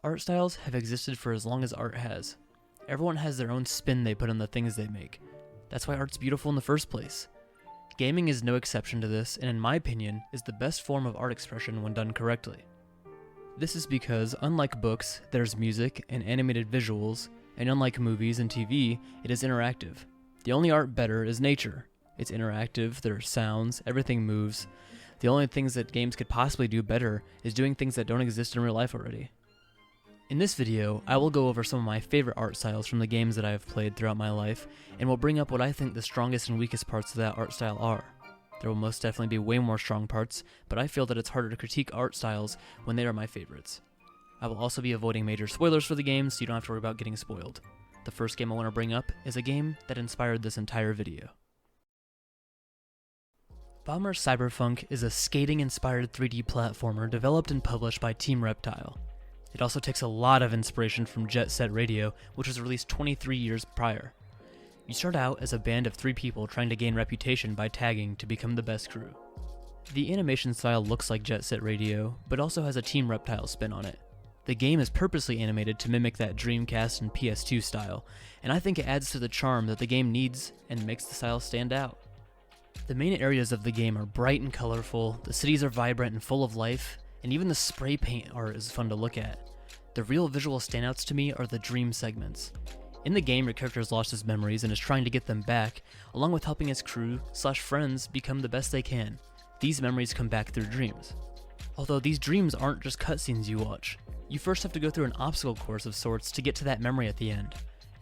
art styles have existed for as long as art has. Everyone has their own spin they put on the things they make. That's why art's beautiful in the first place. Gaming is no exception to this, and in my opinion, is the best form of art expression when done correctly. This is because, unlike books, there's music and animated visuals, and unlike movies and TV, it is interactive. The only art better is nature. It's interactive, there are sounds, everything moves. The only things that games could possibly do better is doing things that don't exist in real life already. In this video, I will go over some of my favorite art styles from the games that I have played throughout my life, and will bring up what I think the strongest and weakest parts of that art style are. There will most definitely be way more strong parts, but I feel that it's harder to critique art styles when they are my favorites. I will also be avoiding major spoilers for the game, so you don't have to worry about getting spoiled. The first game I want to bring up is a game that inspired this entire video. Bommer Cyberfunk is a skating-inspired 3D platformer developed and published by Team Reptile. It also takes a lot of inspiration from Jet Set Radio, which was released 23 years prior. You start out as a band of 3 people trying to gain reputation by tagging to become the best crew. The animation style looks like Jet Set Radio, but also has a Team Reptile spin on it. The game is purposely animated to mimic that Dreamcast and PS2 style, and I think it adds to the charm that the game needs and makes the style stand out. The main areas of the game are bright and colorful, the cities are vibrant and full of life, and even the spray paint art is fun to look at. The real visual standouts to me are the dream segments. In the game, your character has lost his memories and is trying to get them back, along with helping his crew/friends become the best they can. These memories come back through dreams. Although these dreams aren't just cutscenes you watch. You first have to go through an obstacle course of sorts to get to that memory at the end.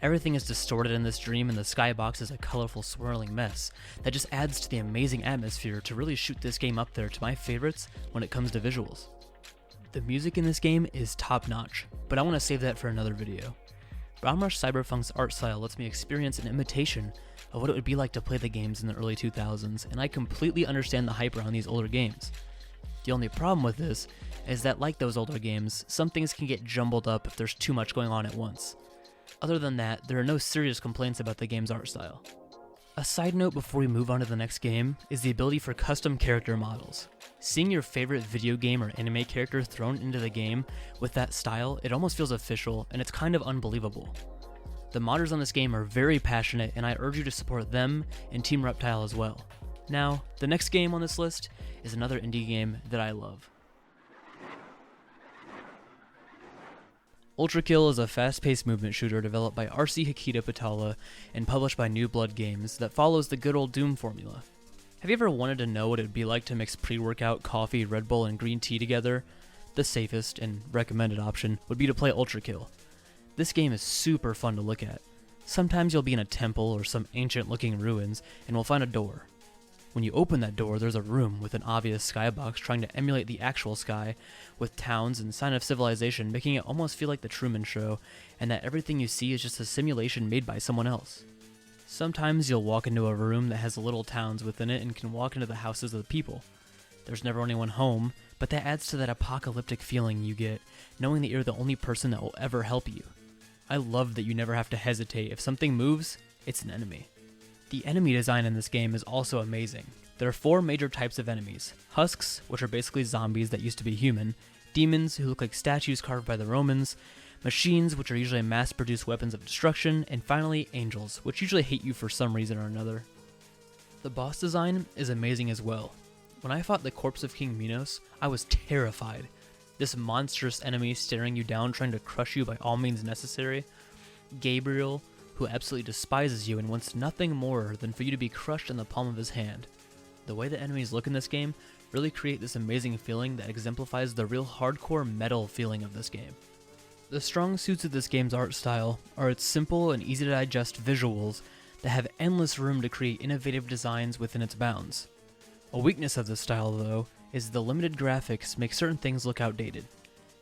Everything is distorted in this dream, and the skybox is a colorful, swirling mess that just adds to the amazing atmosphere to really shoot this game up there to my favorites when it comes to visuals. The music in this game is top-notch, but I want to save that for another video. Bommer Cyberfunk's art style lets me experience an imitation of what it would be like to play the games in the early 2000s, and I completely understand the hype around these older games. The only problem with this is that, like those older games, some things can get jumbled up if there's too much going on at once. Other than that, there are no serious complaints about the game's art style. A side note before we move on to the next game is the ability for custom character models. Seeing your favorite video game or anime character thrown into the game with that style, it almost feels official, and it's kind of unbelievable. The modders on this game are very passionate, and I urge you to support them and Team Reptile as well. Now, the next game on this list is another indie game that I love. Ultra Kill is a fast-paced movement shooter developed by RC Hikita Patala and published by New Blood Games that follows the good old Doom formula. Have you ever wanted to know what it would be like to mix pre-workout, coffee, Red Bull, and green tea together? The safest and recommended option would be to play Ultra Kill. This game is super fun to look at. Sometimes you'll be in a temple or some ancient-looking ruins and will find a door. When you open that door, there's a room with an obvious skybox trying to emulate the actual sky, with towns and sign of civilization, making it almost feel like the Truman Show, and that everything you see is just a simulation made by someone else. Sometimes you'll walk into a room that has little towns within it and can walk into the houses of the people. There's never anyone home, but that adds to that apocalyptic feeling you get, knowing that you're the only person that will ever help you. I love that you never have to hesitate. If something moves, it's an enemy. The enemy design in this game is also amazing. There are 4 major types of enemies: husks, which are basically zombies that used to be human, demons, who look like statues carved by the Romans, machines, which are usually mass-produced weapons of destruction, and finally, angels, which usually hate you for some reason or another. The boss design is amazing as well. When I fought the corpse of King Minos, I was terrified. This monstrous enemy staring you down, trying to crush you by all means necessary. Gabriel, who absolutely despises you and wants nothing more than for you to be crushed in the palm of his hand. The way the enemies look in this game really create this amazing feeling that exemplifies the real hardcore metal feeling of this game. The strong suits of this game's art style are its simple and easy to digest visuals that have endless room to create innovative designs within its bounds. A weakness of this style, though, is the limited graphics make certain things look outdated.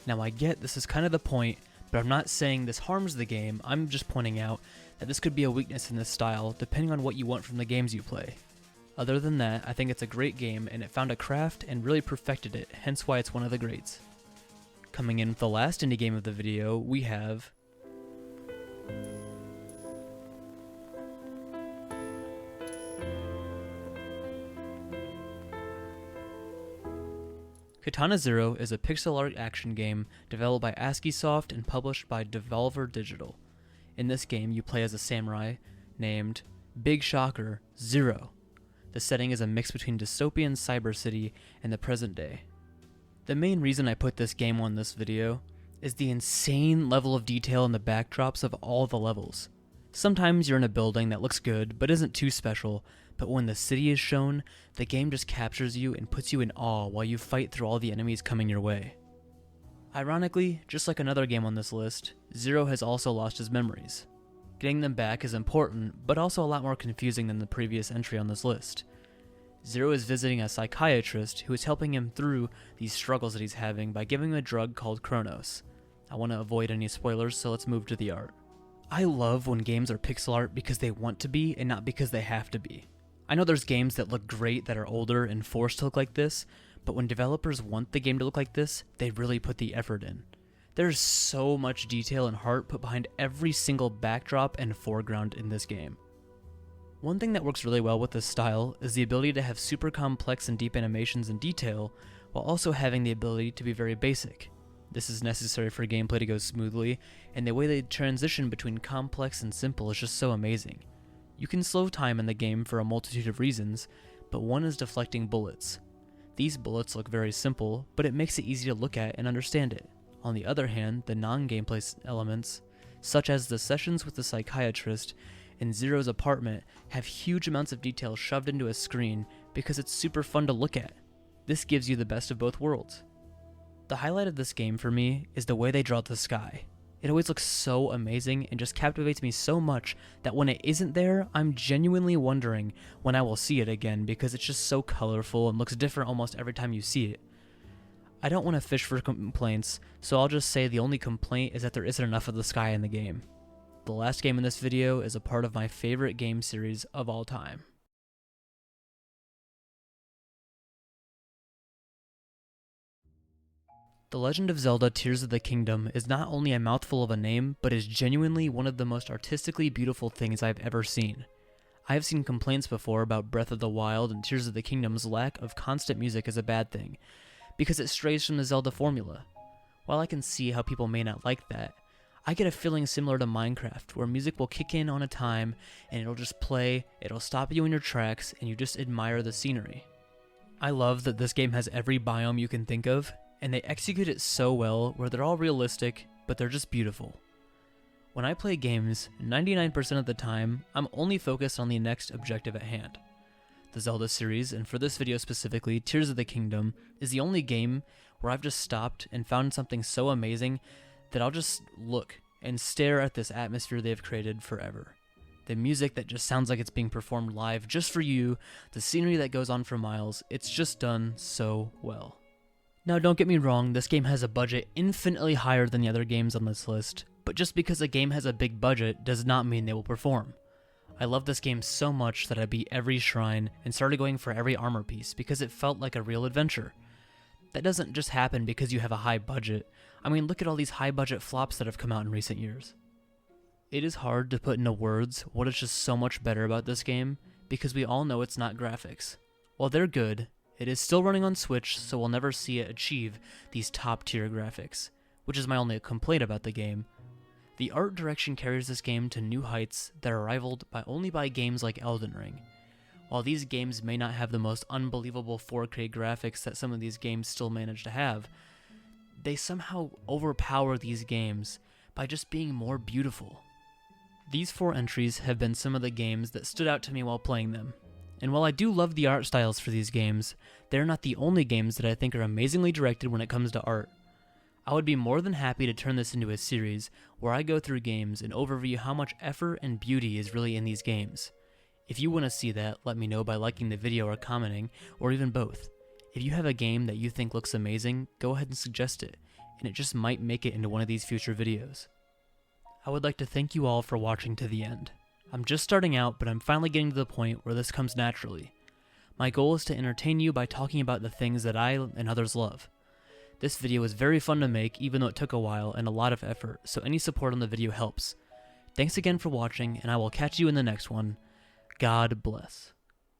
Now I get this is kind of the point, but I'm not saying this harms the game, I'm just pointing out that this could be a weakness in this style depending on what you want from the games you play. Other than that, I think it's a great game and it found a craft and really perfected it, hence why it's one of the greats. Coming in with the last indie game of the video, we have Katana Zero is a pixel art action game developed by ASCIIsoft and published by Devolver Digital. In this game, you play as a samurai named, big shocker, Zero. The setting is a mix between dystopian cyber city and the present day. The main reason I put this game on this video is the insane level of detail in the backdrops of all the levels. Sometimes you're in a building that looks good but isn't too special, but when the city is shown, the game just captures you and puts you in awe while you fight through all the enemies coming your way. Ironically, just like another game on this list, Zero has also lost his memories. Getting them back is important, but also a lot more confusing than the previous entry on this list. Zero is visiting a psychiatrist who is helping him through these struggles that he's having by giving him a drug called Chronos. I want to avoid any spoilers, so let's move to the art. I love when games are pixel art because they want to be and not because they have to be. I know there's games that look great that are older and forced to look like this, but when developers want the game to look like this, they really put the effort in. There's so much detail and heart put behind every single backdrop and foreground in this game. One thing that works really well with this style is the ability to have super complex and deep animations and detail, while also having the ability to be very basic. This is necessary for gameplay to go smoothly, and the way they transition between complex and simple is just so amazing. You can slow time in the game for a multitude of reasons, but one is deflecting bullets. These bullets look very simple, but it makes it easy to look at and understand it. On the other hand, the non-gameplay elements, such as the sessions with the psychiatrist and Zero's apartment, have huge amounts of detail shoved into a screen because it's super fun to look at. This gives you the best of both worlds. The highlight of this game for me is the way they draw the sky. It always looks so amazing and just captivates me so much that when it isn't there, I'm genuinely wondering when I will see it again because it's just so colorful and looks different almost every time you see it. I don't want to fish for complaints, so I'll just say the only complaint is that there isn't enough of the sky in the game. The last game in this video is a part of my favorite game series of all time. The Legend of Zelda Tears of the Kingdom is not only a mouthful of a name, but is genuinely one of the most artistically beautiful things I've ever seen. I have seen complaints before about Breath of the Wild and Tears of the Kingdom's lack of constant music as a bad thing, because it strays from the Zelda formula. While I can see how people may not like that, I get a feeling similar to Minecraft, where music will kick in on a time, and it'll just play, it'll stop you in your tracks, and you just admire the scenery. I love that this game has every biome you can think of, and they execute it so well where they're all realistic, but they're just beautiful. When I play games, 99% of the time, I'm only focused on the next objective at hand. The Zelda series, and for this video specifically, Tears of the Kingdom, is the only game where I've just stopped and found something so amazing that I'll just look and stare at this atmosphere they've created forever. The music that just sounds like it's being performed live just for you, the scenery that goes on for miles, it's just done so well. Now don't get me wrong, this game has a budget infinitely higher than the other games on this list, but just because a game has a big budget does not mean they will perform. I love this game so much that I beat every shrine and started going for every armor piece because it felt like a real adventure. That doesn't just happen because you have a high budget. I mean, look at all these high budget flops that have come out in recent years. It is hard to put into words what is just so much better about this game because we all know it's not graphics. While they're good, it is still running on Switch, so we'll never see it achieve these top-tier graphics, which is my only complaint about the game. The art direction carries this game to new heights that are rivaled only by games like Elden Ring. While these games may not have the most unbelievable 4K graphics that some of these games still manage to have, they somehow overpower these games by just being more beautiful. These 4 entries have been some of the games that stood out to me while playing them. And while I do love the art styles for these games, they're not the only games that I think are amazingly directed when it comes to art. I would be more than happy to turn this into a series where I go through games and overview how much effort and beauty is really in these games. If you want to see that, let me know by liking the video or commenting, or even both. If you have a game that you think looks amazing, go ahead and suggest it, and it just might make it into one of these future videos. I would like to thank you all for watching to the end. I'm just starting out, but I'm finally getting to the point where this comes naturally. My goal is to entertain you by talking about the things that I and others love. This video was very fun to make, even though it took a while and a lot of effort, so any support on the video helps. Thanks again for watching, and I will catch you in the next one. God bless.